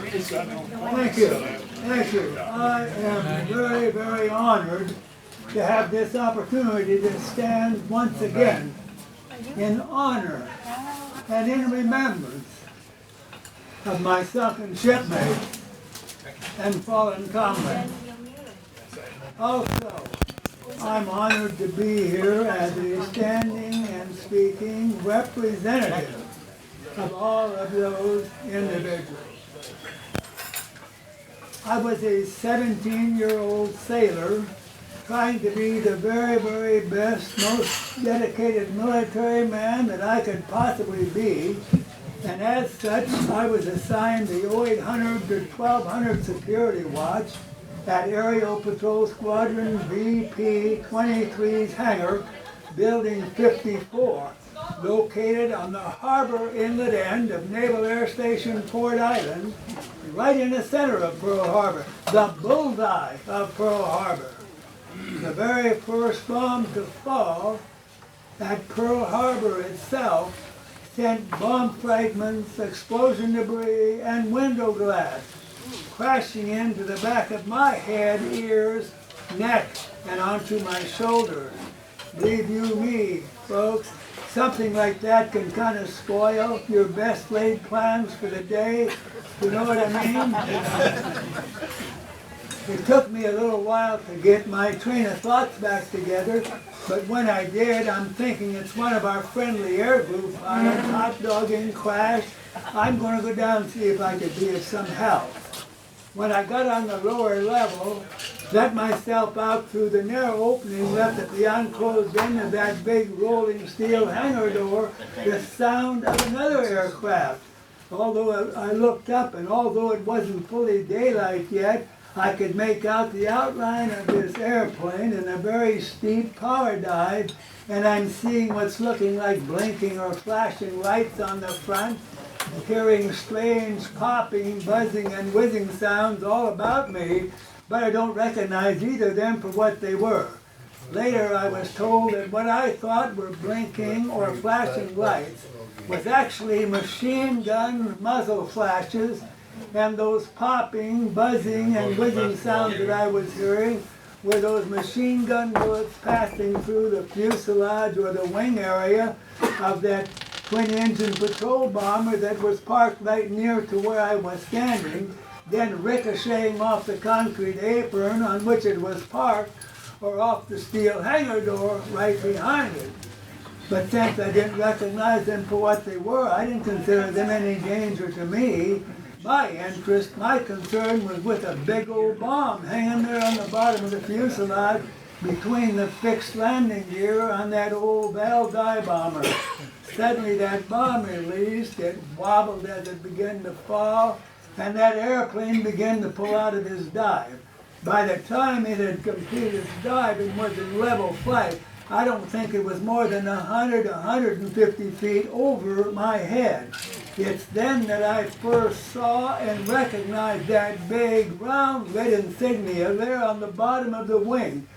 Thank you. Thank you. I am very, very honored to have this opportunity to stand once again in honor and in remembrance of my sunken shipmates and fallen comrades. Also, I'm honored to be here as a standing and speaking representative of all of those individuals. I was a 17-year-old sailor trying to be the very, very best, most dedicated military man that I could possibly be. And as such, I was assigned the 0800 to 1200 security watch at Aerial Patrol Squadron VP 23's hangar, Building 54, located on the harbor inlet end of Naval Air Station Port Island, right in the center of Pearl Harbor, the bullseye of Pearl Harbor. The very first bomb to fall at Pearl Harbor itself sent bomb fragments, explosion debris, and window glass crashing into the back of my head, ears, neck, and onto my shoulders. Believe you me, folks, something like that can kind of spoil your best laid plans for the day. You know what I mean? It took me a little while to get my train of thoughts back together, but when I did, I'm thinking it's one of our friendly air group pilots hot dogging crashed. I'm going to go down and see if I could be of some help. When I got on the lower level, let myself out through the narrow opening left at the unclosed end of that big rolling steel hangar door, the sound of another aircraft. Although I looked up, and although it wasn't fully daylight yet, I could make out the outline of this airplane in a very steep power dive, and I'm seeing what's looking like blinking or flashing lights on the front, hearing strange popping, buzzing, and whizzing sounds all about me, but I don't recognize either of them for what they were. Later I was told that what I thought were blinking or flashing lights was actually machine gun muzzle flashes, and those popping, buzzing, and whizzing sounds that I was hearing were those machine gun bullets passing through the fuselage or the wing area of that twin-engine patrol bomber that was parked right near to where I was standing, then ricocheting off the concrete apron on which it was parked, or off the steel hangar door right behind it. But since I didn't recognize them for what they were, I didn't consider them any danger to me. My interest, my concern was with a big old bomb hanging there on the bottom of the fuselage between the fixed landing gear on that old Val Die bomber. Suddenly that bomb released, it wobbled as it began to fall, and that airplane began to pull out of its dive. By the time it had completed its dive and was in level flight, I don't think it was more than 100, 150 feet over my head. It's then that I first saw and recognized that big round red insignia there on the bottom of the wing.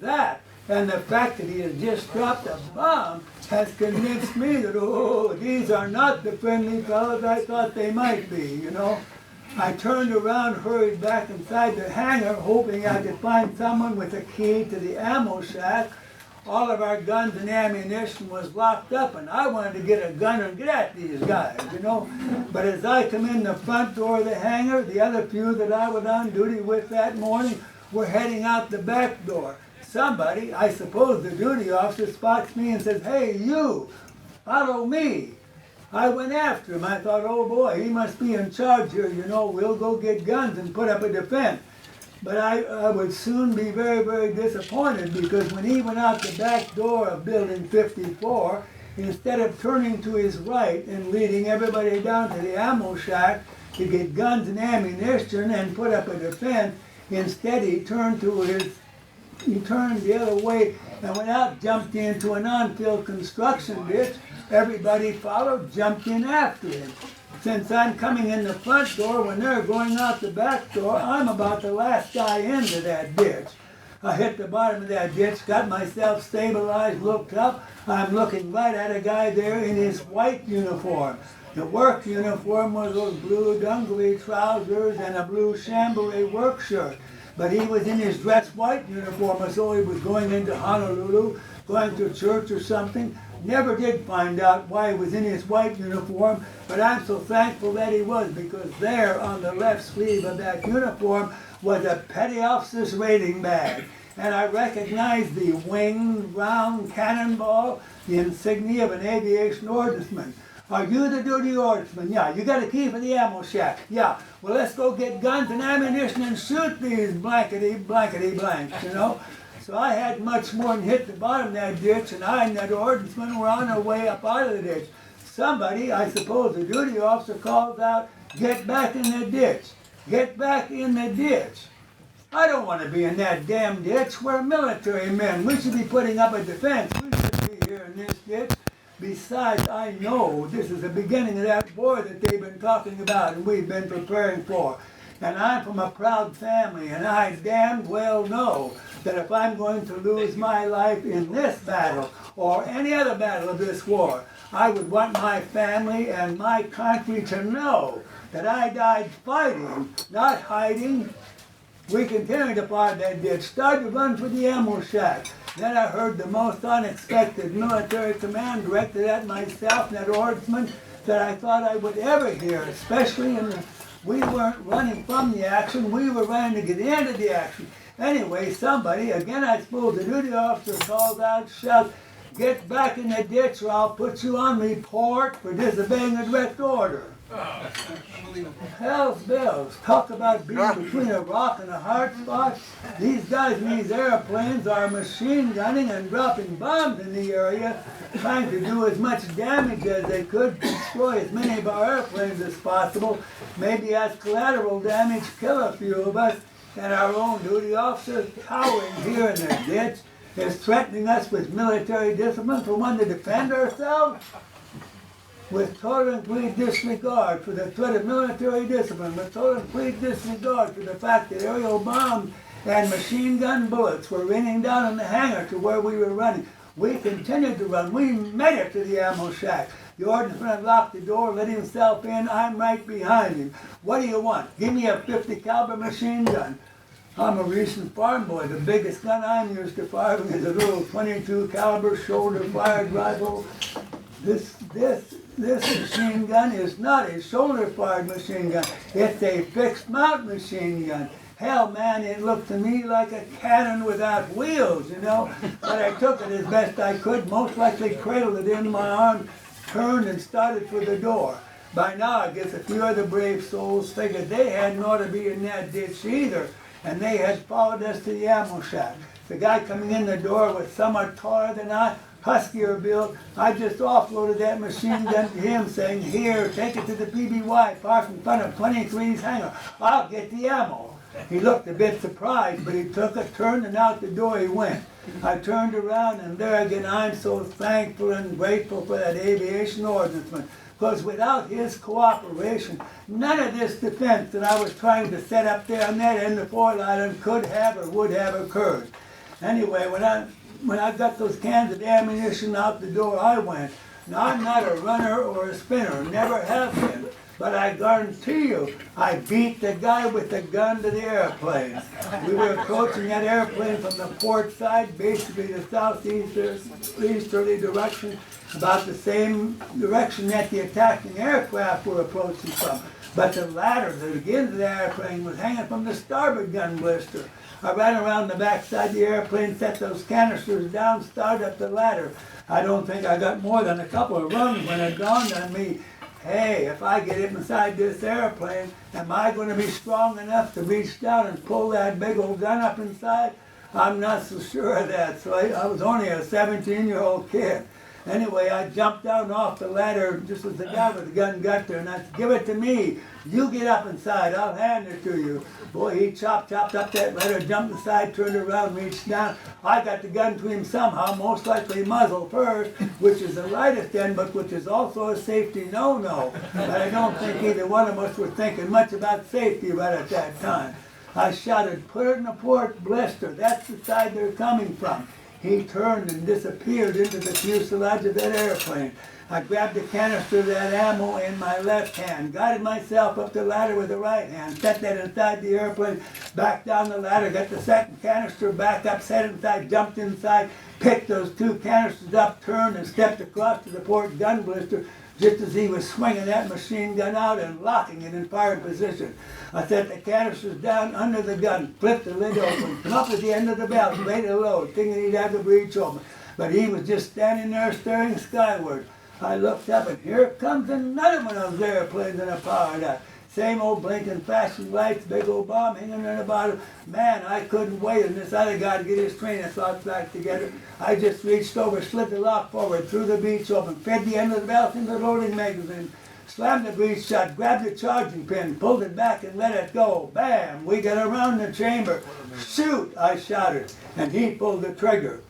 That, and the fact that he has just dropped a bomb, has convinced me that, oh, these are not the friendly fellows I thought they might be, you know. I turned around, hurried back inside the hangar, hoping I could find someone with a key to the ammo shack. All of our guns and ammunition was locked up, and I wanted to get a gun and get at these guys, you know. But as I come in the front door of the hangar, the other few that I was on duty with that morning were heading out the back door. Somebody, I suppose the duty officer, spots me and says, "Hey, you, follow me." I went after him. I thought, oh boy, he must be in charge here, you know, we'll go get guns and put up a defense. But I would soon be very, very disappointed, because when he went out the back door of Building 54, instead of turning to his right and leading everybody down to the ammo shack to get guns and ammunition and put up a defense, instead he turned the other way and went out, jumped into an unfilled construction ditch. Everybody followed, jumped in after him. Since I'm coming in the front door, when they're going out the back door, I'm about the last guy into that ditch. I hit the bottom of that ditch, got myself stabilized, looked up. I'm looking right at a guy there in his white uniform. The work uniform was those blue dungaree trousers and a blue chambray work shirt. But he was in his dress white uniform as though he was going into Honolulu, going to church or something. Never did find out why he was in his white uniform, but I'm so thankful that he was, because there on the left sleeve of that uniform was a petty officer's rating badge. And I recognized the winged round cannonball, the insignia of an aviation ordnanceman. Are you the duty ordnanceman? Yeah. You got a key for the ammo shack? Yeah. Well, let's go get guns and ammunition and shoot these blankety blanks, you know. So I had much more than hit the bottom of that ditch, and I and that ordnanceman were on our way up out of the ditch. Somebody, I suppose the duty officer, calls out, "Get back in the ditch. Get back in the ditch." I don't want to be in that damn ditch. We're military men. We should be putting up a defense. We shouldn't be here in this ditch. Besides, I know this is the beginning of that war that they've been talking about and we've been preparing for. And I'm from a proud family, and I damn well know that if I'm going to lose my life in this battle or any other battle of this war, I would want my family and my country to know that I died fighting, not hiding. We continued to fight that ditch, started to run for the ammo shack. Then I heard the most unexpected military command directed at myself and that ordnanceman that I thought I would ever hear, especially in the, we weren't running from the action, we were running to get into the action. Anyway, somebody, again I suppose the duty officer, calls out, shouts, "Get back in the ditch or I'll put you on report for disobeying a direct order." Hell's bells. Talk about being between a rock and a hard spot. These guys in these airplanes are machine gunning and dropping bombs in the area, trying to do as much damage as they could, destroy as many of our airplanes as possible, maybe as collateral damage, kill a few of us, and our own duty officer, cowering here in the ditch, is threatening us with military discipline for one to defend ourselves? With total and complete disregard for the threat of military discipline, with total and complete disregard for the fact that aerial bombs and machine gun bullets were raining down on the hangar to where we were running. We continued to run. We made it to the ammo shack. The ordnanceman had locked the door, let himself in. I'm right behind him. "What do you want?" "Give me a 50 caliber machine gun." I'm a recent farm boy. The biggest gun I'm used to firing is a little 22 caliber shoulder fired rifle. This machine gun is not a shoulder-fired machine gun. It's a fixed-mount machine gun. Hell, man, it looked to me like a cannon without wheels, you know. But I took it as best I could, most likely cradled it in my arm, turned and started for the door. By now, I guess a few other brave souls figured they hadn't ought to be in that ditch either, and they had followed us to the ammo shack. The guy coming in the door was somewhat taller than I, huskier build. I just offloaded that machine gun to him, saying, "Here, take it to the PBY, parked in front of 23's hangar. I'll get the ammo." He looked a bit surprised, but he took it, turned, and out the door he went. I turned around, and there again, I'm so thankful and grateful for that aviation ordnanceman, because without his cooperation, none of this defense that I was trying to set up there on that end of Fort Island could have or would have occurred. Anyway, when I got those cans of ammunition out the door, I went. Now, I'm not a runner or a spinner, never have been. But I guarantee you, I beat the guy with the gun to the airplane. We were approaching that airplane from the port side, basically the southeasterly direction, about the same direction that the attacking aircraft were approaching from. But the ladder that begins the airplane was hanging from the starboard gun blister. I ran around the backside of the airplane, set those canisters down, started up the ladder. I don't think I got more than a couple of runs when it dawned on me, hey, if I get inside this airplane, am I going to be strong enough to reach down and pull that big old gun up inside? I'm not so sure of that. So I was only a 17-year-old kid. Anyway, I jumped down off the ladder just as the guy with the gun got there, and I said, "Give it to me. You get up inside. I'll hand it to you." Boy, he chopped up that ladder, jumped inside, turned around, reached down. I got the gun to him somehow, most likely muzzle first, which is the lightest end, but which is also a safety no-no. But I don't think either one of us were thinking much about safety right at that time. I shouted, "Put it in the port blister. That's the side they're coming from." He turned and disappeared into the fuselage of that airplane. I grabbed the canister of that ammo in my left hand, guided myself up the ladder with the right hand, set that inside the airplane, back down the ladder, got the second canister back up, set it inside, jumped inside, picked those two canisters up, turned and stepped across to the port gun blister just as he was swinging that machine gun out and locking it in firing position. I set the canisters down under the gun, flipped the lid open, come up at the end of the belt, ready to load, thinking he'd have the breech open. But he was just standing there staring skyward. I looked up and here comes another one of those airplanes in a power dive. Same old blinking flashing lights, big old bomb hanging in the bottom. Man, I couldn't wait, and this other guy to get his train of thoughts back together. I just reached over, slid the lock forward, threw the breech open, fed the end of the belt into the loading magazine, slammed the breech shut, grabbed the charging pin, pulled it back and let it go. Bam! We got around the chamber. Shoot! I shouted, and he pulled the trigger.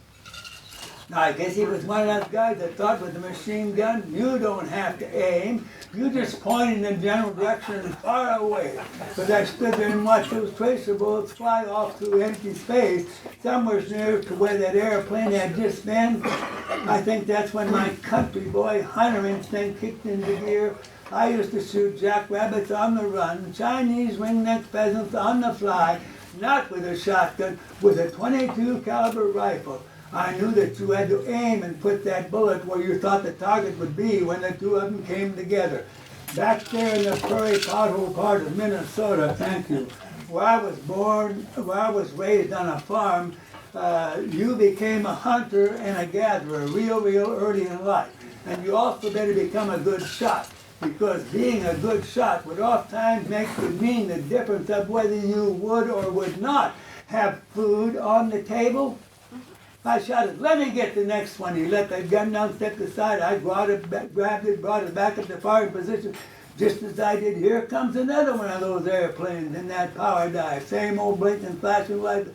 Now, I guess he was one of those guys that thought with the machine gun, you don't have to aim. You just point in the general direction and far away. But I stood there and watched those tracer bullets fly off through empty space, somewhere near to where that airplane had just been. I think that's when my country boy hunter instinct kicked into gear. I used to shoot jackrabbits on the run, Chinese ringneck pheasants on the fly, not with a shotgun, with a .22 caliber rifle. I knew that you had to aim and put that bullet where you thought the target would be when the two of them came together. Back there in the prairie pothole part of Minnesota, thank you, where I was born, where I was raised on a farm, you became a hunter and a gatherer real early in life. And you also better become a good shot, because being a good shot would oftentimes mean the difference of whether you would or would not have food on the table. I shouted, let me get the next one. He let that gun down, stepped aside. I grabbed it, brought it back up to firing position. Just as I did, here comes another one of those airplanes in that power dive. Same old blinking flashing lights.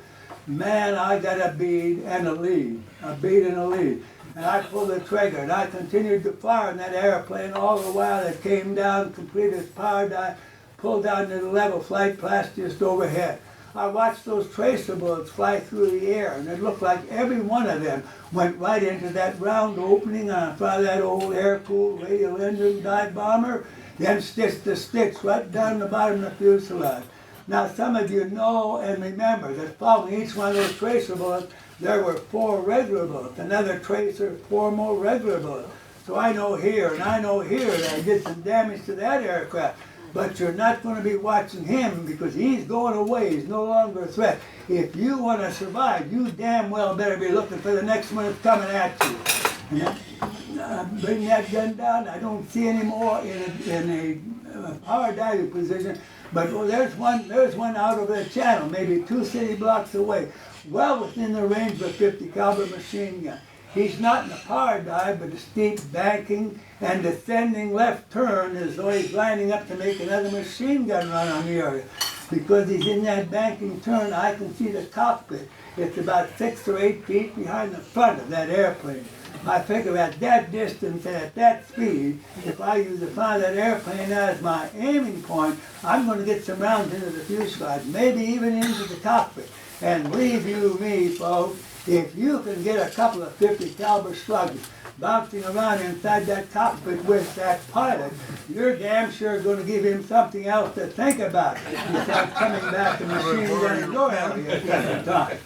Man, I got a bead and a lead. A bead and a lead. And I pulled the trigger, and I continued to fire in that airplane all the while it came down, completed its power dive, pulled down to the level flight path just overhead. I watched those tracer bullets fly through the air, and it looked like every one of them went right into that round opening on front of that old air-cooled radial engine dive bomber, then stitched the sticks right down the bottom of the fuselage. Now, some of you know and remember that following each one of those tracer bullets, there were 4 regular bullets. Another tracer, 4 more regular bullets. So I know here and I know here that I did some damage to that aircraft. But you're not going to be watching him because he's going away. He's no longer a threat. If you want to survive, you damn well better be looking for the next one that's coming at you. And, bring that gun down. I don't see any more in a power diving position. But there's one out over the channel, maybe 2 city blocks away, well within the range of a .50 caliber machine gun. He's not in a power dive, but a steep banking and descending left turn as though he's lining up to make another machine gun run on the area. Because he's in that banking turn, I can see the cockpit. It's about 6 or 8 feet behind the front of that airplane. I figure at that distance and at that speed, if I use the front of that airplane as my aiming point, I'm going to get some rounds into the fuselage, maybe even into the cockpit. And believe you me, folks, if you can get a couple of .50 caliber slugs bouncing around inside that cockpit with that pilot, you're damn sure going to give him something else to think about besides coming back and machine gunning your area at the same time.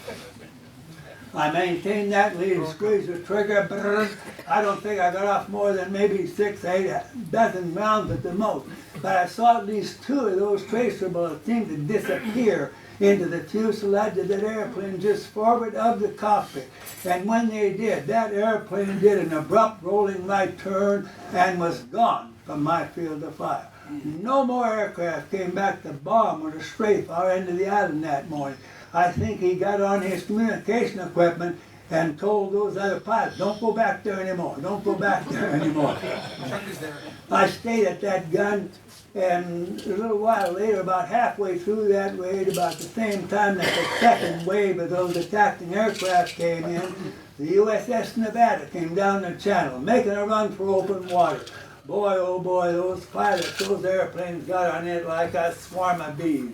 I maintained that lead and squeezed the trigger. Brrr. I don't think I got off more than maybe 6, 8 dozen rounds at the most. But I saw at least 2 of those tracer bullets seem to disappear into the fuselage of that airplane just forward of the cockpit. And when they did, that airplane did an abrupt rolling right turn and was gone from my field of fire. No more aircraft came back to bomb or to strafe our end of the island that morning. I think he got on his communication equipment and told those other pilots, don't go back there anymore, don't go back there anymore. I stayed at that gun, and a little while later, about halfway through that raid, about the same time that the second wave of those attacking aircraft came in, the USS Nevada came down the channel, making a run for open water. Boy, oh boy, those pilots, those airplanes got on it like a swarm of bees.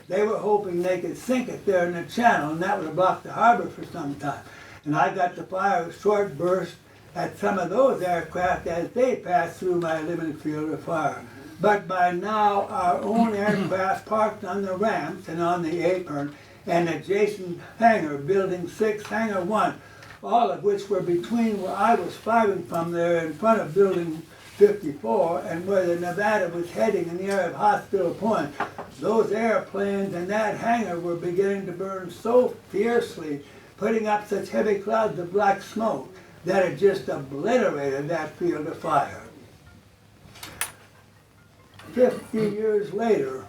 They were hoping they could sink it there in the channel, and that would have blocked the harbor for some time. And I got to fire a short burst at some of those aircraft as they passed through my limited field of fire. But by now, our own aircraft parked on the ramps and on the apron and adjacent hangar, Building 6, Hangar 1, all of which were between where I was firing from there in front of Building 54 and where the Nevada was heading in the area of Hospital Point. Those airplanes and that hangar were beginning to burn so fiercely, putting up such heavy clouds of black smoke, that it just obliterated that field of fire. 50 years later,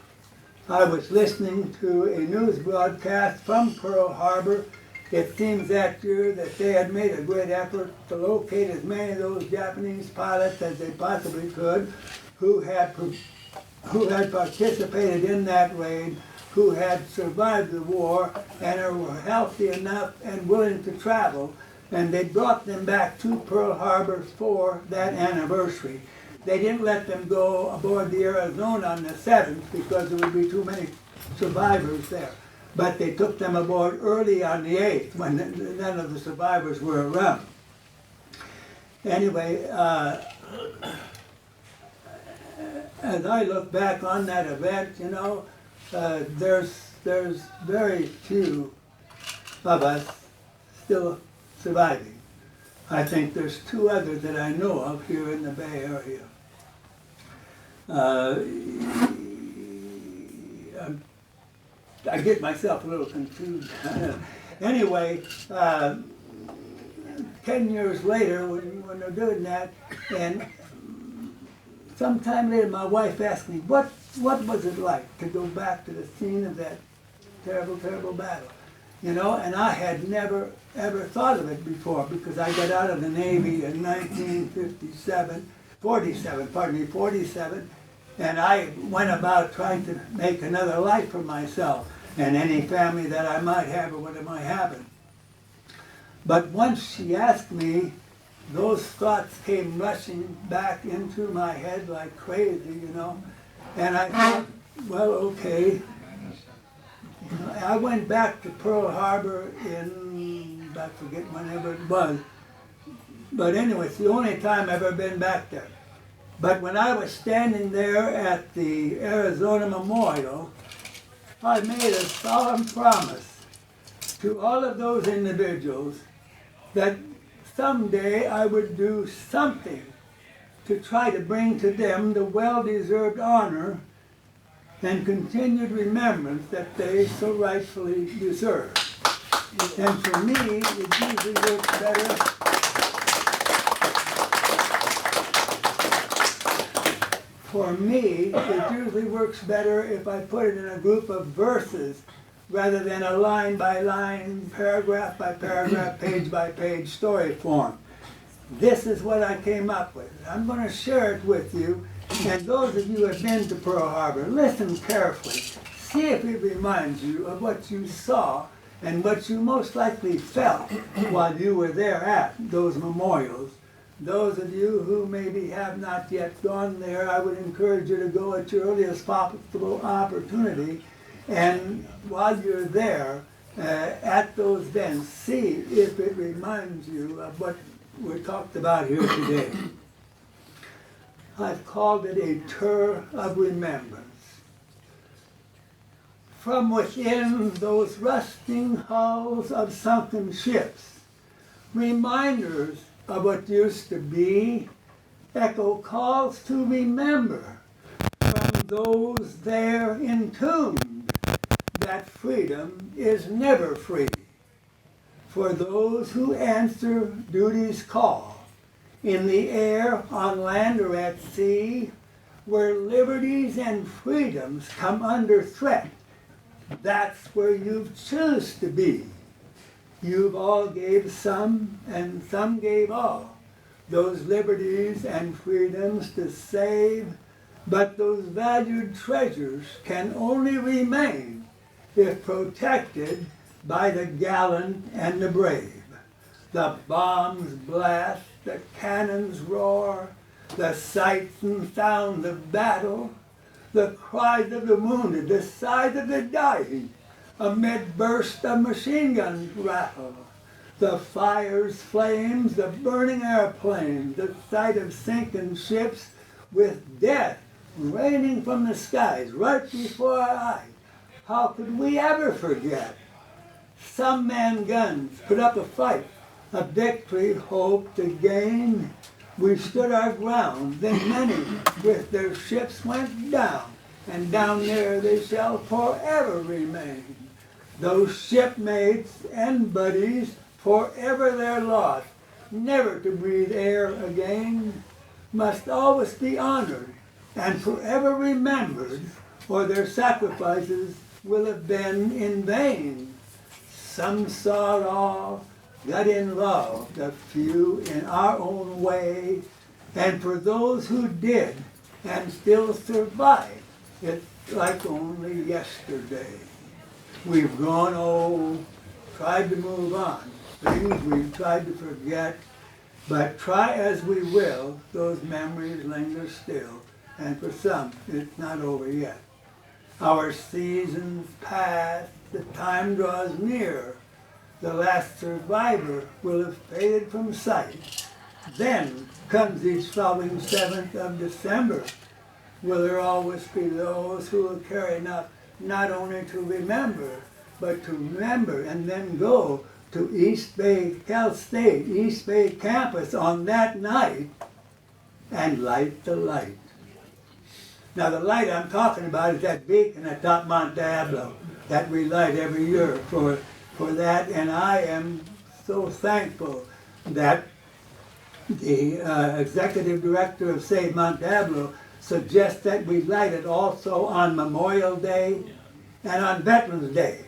I was listening to a news broadcast from Pearl Harbor. It seems that year that they had made a great effort to locate as many of those Japanese pilots as they possibly could who had participated in that raid, who had survived the war and were healthy enough and willing to travel. And they brought them back to Pearl Harbor for that anniversary. They didn't let them go aboard the Arizona on the 7th because there would be too many survivors there. But they took them aboard early on the 8th when none of the survivors were around. Anyway, as I look back on that event, you know, there's very few of us still surviving. I think there's 2 others that I know of here in the Bay Area. I get myself a little confused. Anyway, 10 years later, when they're doing that, and sometime later, my wife asked me, what was it like to go back to the scene of that terrible, terrible battle? You know, and I had never, ever thought of it before because I got out of the Navy in 47, and I went about trying to make another life for myself and any family that I might have or what might happen. But once she asked me, those thoughts came rushing back into my head like crazy, you know, and I thought, well, okay. I went back to Pearl Harbor in, I forget whenever it was, but anyway, it's the only time I've ever been back there. But when I was standing there at the Arizona Memorial, I made a solemn promise to all of those individuals that someday I would do something to try to bring to them the well-deserved honor and continued remembrance that they so rightfully deserve. And for me, it usually works better. For me, it usually works better if I put it in a group of verses rather than a line-by-line, paragraph-by-paragraph, page-by-page story form. This is what I came up with. I'm going to share it with you. And those of you who have been to Pearl Harbor, listen carefully. See if it reminds you of what you saw and what you most likely felt while you were there at those memorials. Those of you who maybe have not yet gone there, I would encourage you to go at your earliest possible opportunity. And while you're there at those events, see if it reminds you of what we talked about here today. I've called it a tour of remembrance. From within those rusting hulls of sunken ships, reminders of what used to be, echo calls to remember from those there entombed that freedom is never free. For those who answer duty's call, in the air, on land, or at sea, where liberties and freedoms come under threat, that's where you choose to be. You've all gave some, and some gave all, those liberties and freedoms to save, but those valued treasures can only remain if protected by the gallant and the brave. The bombs blast, the cannons roar, the sights and sounds of battle, the cries of the wounded, the sighs of the dying, amid bursts of machine guns rattle. The fires, flames, the burning airplanes, the sight of sinking ships with death raining from the skies right before our eyes. How could we ever forget? Some man guns put up a fight, a victory hoped to gain. We stood our ground, then many with their ships went down, and down there they shall forever remain. Those shipmates and buddies, forever they're lost, never to breathe air again, must always be honored and forever remembered, or their sacrifices will have been in vain. Some saw it all, got in love, the few in our own way, and for those who did and still survive, it's like only yesterday. We've grown old, tried to move on, things we've tried to forget, but try as we will, those memories linger still, and for some, it's not over yet. Our seasons pass, the time draws near, the last survivor will have faded from sight. Then comes each following 7th of December. Will there always be those who will care enough not only to remember, but to remember and then go to East Bay, Cal State, East Bay campus on that night and light the light. Now the light I'm talking about is that beacon at top Mount Diablo that we light every year for that, and I am so thankful that the executive director of Save Mount Diablo suggests that we light it also on Memorial Day and on Veterans Day.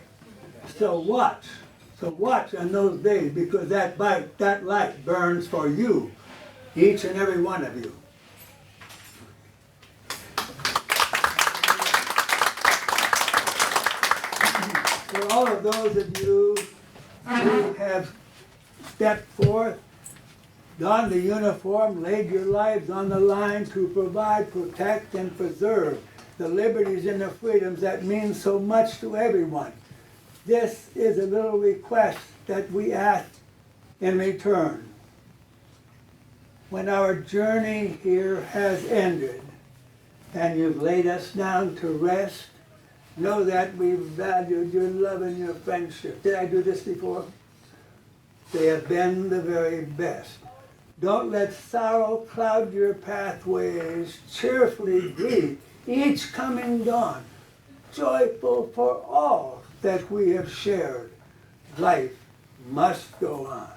So watch on those days, because that light burns for you, each and every one of you. For all of those of you who have stepped forth, donned the uniform, laid your lives on the line to provide, protect, and preserve the liberties and the freedoms that mean so much to everyone. This is a little request that we ask in return. When our journey here has ended and you've laid us down to rest, know that we valued your love and your friendship. Did I do this before? They have been the very best. Don't let sorrow cloud your pathways. Cheerfully greet each coming dawn, joyful for all that we have shared. Life must go on.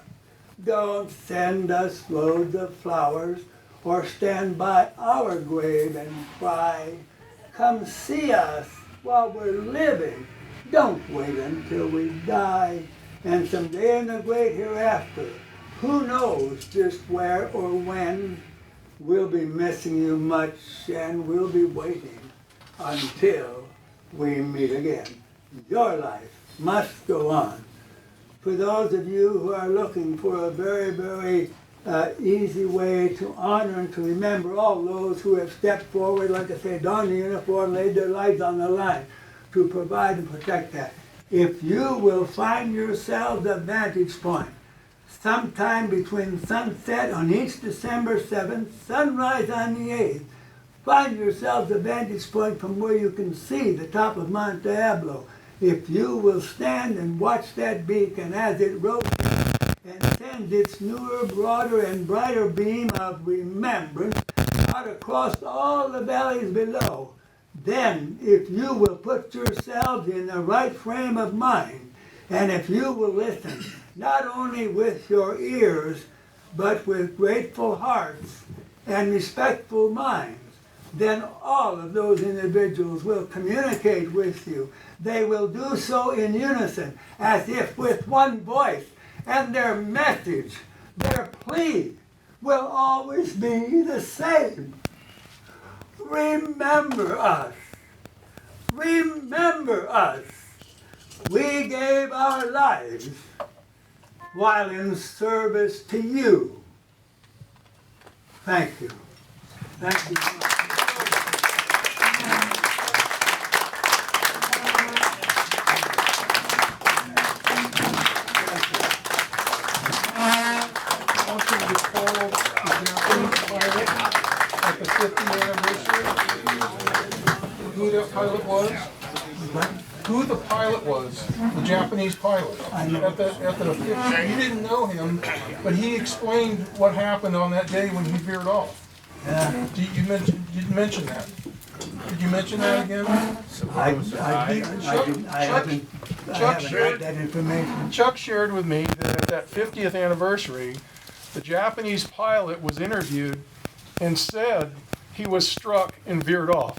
Don't send us loads of flowers or stand by our grave and cry. Come see us while we're living. Don't wait until we die. And someday in the great hereafter, who knows just where or when, we'll be missing you much, and we'll be waiting until we meet again. Your life must go on. For those of you who are looking for a very, very easy way to honor and to remember all those who have stepped forward, like I say, donned the uniform, laid their lives on the line to provide and protect that. If you will find yourselves a vantage point sometime between sunset on each December 7th, sunrise on the 8th, find yourselves a vantage point from where you can see the top of Mount Diablo. If you will stand and watch that beacon as it rotates and sends its newer, broader, and brighter beam of remembrance out across all the valleys below, then if you will put yourselves in the right frame of mind, and if you will listen, not only with your ears, but with grateful hearts and respectful minds, then all of those individuals will communicate with you. They will do so in unison, as if with one voice, and their message, their plea, will always be the same. Remember us. Remember us. We gave our lives while in service to you. Thank you. Thank you so much. pilot was? Who the pilot was? The Japanese pilot. At the you didn't know him, but he explained what happened on that day when he veered off. Yeah. You mention that. Did you mention that again? I haven't got that information. Chuck shared with me that at that 50th anniversary, the Japanese pilot was interviewed and said he was struck and veered off.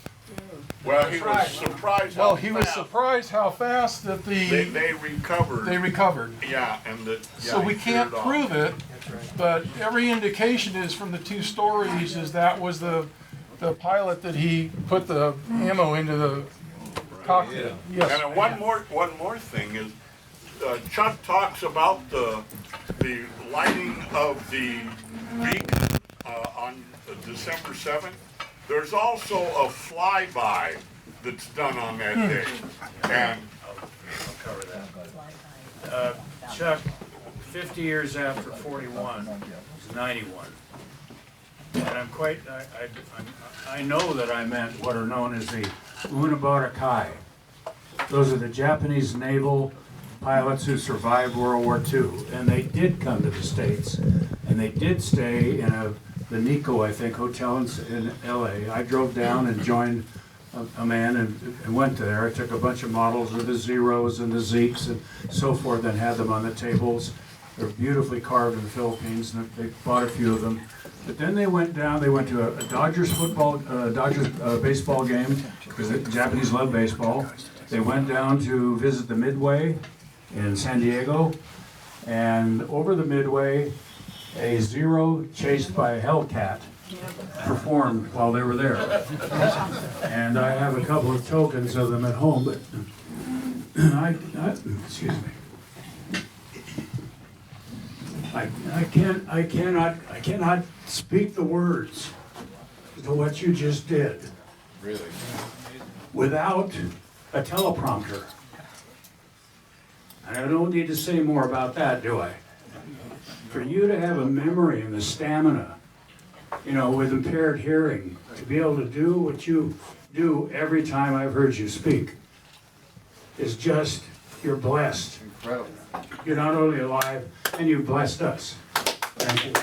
Well, he was surprised. Well, he was surprised how fast that they recovered. they recovered. Yeah, and So we can't prove it, but every indication is from the two stories is that was the pilot that he put the ammo into the cockpit. Yes. And then one more thing is, Chuck talks about the lighting of the beacon on December 7th. There's also a flyby that's done on that day. And I'll cover that. Chuck, 50 years after 41 is 91. And I know that I meant what are known as the Unabomber Kai. Those are the Japanese naval pilots who survived World War II. And they did come to the States. And they did stay in the Nico, I think, hotel in LA. I drove down and joined a man and went there. I took a bunch of models of the Zeros and the Zeeks and so forth and had them on the tables. They're beautifully carved in the Philippines, and they bought a few of them. But then they went down, they went to a Dodgers baseball game, because the Japanese love baseball. They went down to visit the Midway in San Diego, and over the Midway, a Zero chased by a Hellcat performed while they were there. And I have a couple of tokens of them at home, but excuse me. I cannot speak the words to what you just did. really, Without a teleprompter. And I don't need to say more about that, do I? For you to have a memory and the stamina, with impaired hearing, to be able to do what you do every time I've heard you speak, is just, you're blessed. incredible. You're not only alive, and you've blessed us. Thank you.